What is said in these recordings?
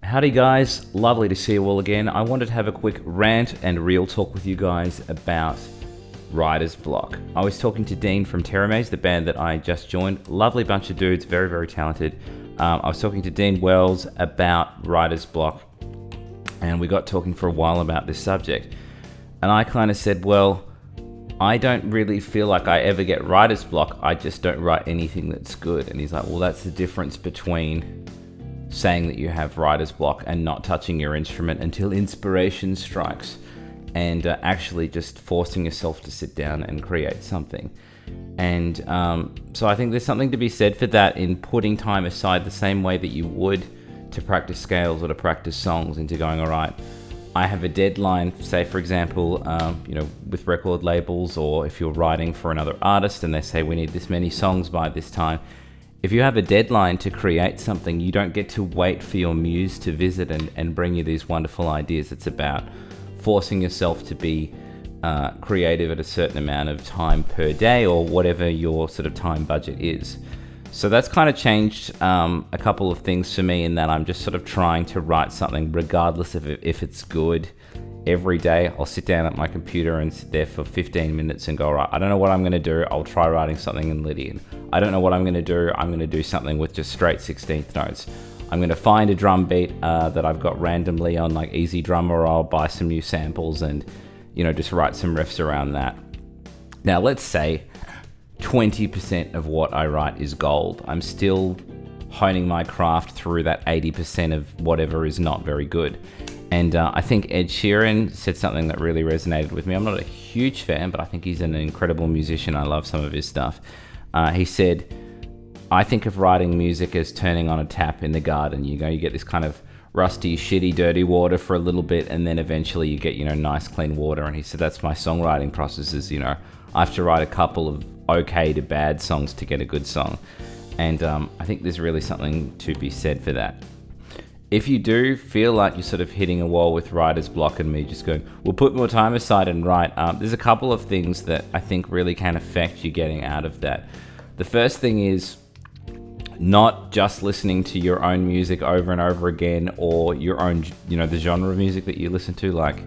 Howdy guys, lovely to see you all again. I wanted to have a quick rant and real talk with you guys about writer's block. I was talking to Dean from Terramaze, the band that I just joined. Lovely bunch of dudes, very, very talented. I was talking to Dean Wells about writer's block, and we got talking for a while about this subject. And I kind of said, well, I don't really feel like I ever get writer's block. I just don't write anything that's good. And he's like, well, that's the difference between saying that you have writer's block and not touching your instrument until inspiration strikes, and actually just forcing yourself to sit down and create something. And so I think there's something to be said for that, in putting time aside the same way that you would to practice scales or to practice songs, into going, all right, I have a deadline, say for example, with record labels, or if you're writing for another artist and they say we need this many songs by this time. If you have a deadline to create something, you don't get to wait for your muse to visit and bring you these wonderful ideas. It's about forcing yourself to be creative at a certain amount of time per day, or whatever your sort of time budget is. So that's kind of changed a couple of things for me, in that I'm just sort of trying to write something regardless of if it's good. Every day I'll sit down at my computer and sit there for 15 minutes and go, right, I don't know what I'm going to do. I'll try writing something in Lydian. I don't know what I'm going to do. I'm going to do something with just straight 16th notes. I'm going to find a drum beat that I've got randomly on like Easy Drummer, or I'll buy some new samples and, just write some riffs around that. Now let's say 20% of what I write is gold. I'm still honing my craft through that 80% of whatever is not very good. And I think Ed Sheeran said something that really resonated with me. I'm not a huge fan, but I think he's an incredible musician. I love some of his stuff. He said, I think of writing music as turning on a tap in the garden. You get this kind of rusty, shitty, dirty water for a little bit, and then eventually you get, nice, clean water. And he said, that's my songwriting process, is, I have to write a couple of okay to bad songs to get a good song. And I think there's really something to be said for that. If you do feel like you're sort of hitting a wall with writer's block and me just going, we'll put more time aside and write, there's a couple of things that I think really can affect you getting out of that. The first thing is not just listening to your own music over and over again, or your own, the genre of music that you listen to. Like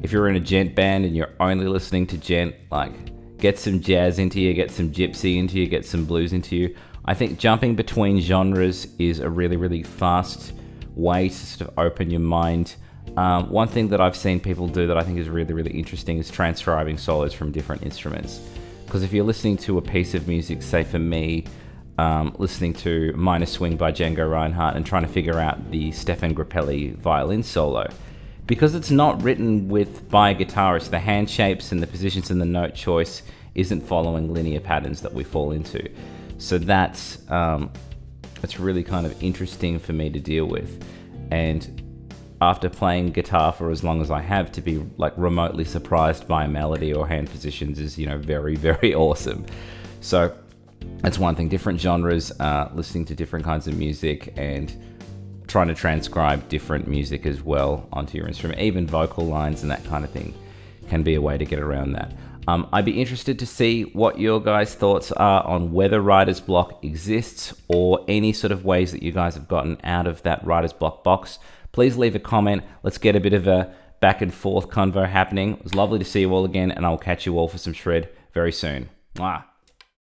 if you're in a gent band and you're only listening to gent, like get some jazz into you, get some gypsy into you, get some blues into you. I think jumping between genres is a really, really fast way to sort of open your mind. One thing that I've seen people do that I think is really, really interesting is transcribing solos from different instruments. Because if you're listening to a piece of music, say for me, listening to Minor Swing by Django Reinhardt and trying to figure out the Stefan Grappelli violin solo, because it's not written by a guitarist, the hand shapes and the positions and the note choice isn't following linear patterns that we fall into. So that's really kind of interesting for me to deal with. And after playing guitar for as long as I have, to be like remotely surprised by a melody or hand positions is, very, very awesome. So that's one thing. Different genres, listening to different kinds of music, and trying to transcribe different music as well onto your instrument. Even vocal lines and that kind of thing can be a way to get around that. I'd be interested to see what your guys' thoughts are on whether writer's block exists, or any sort of ways that you guys have gotten out of that writer's block box. Please leave a comment. Let's get a bit of a back and forth convo happening. It was lovely to see you all again, and I'll catch you all for some shred very soon. Mwah.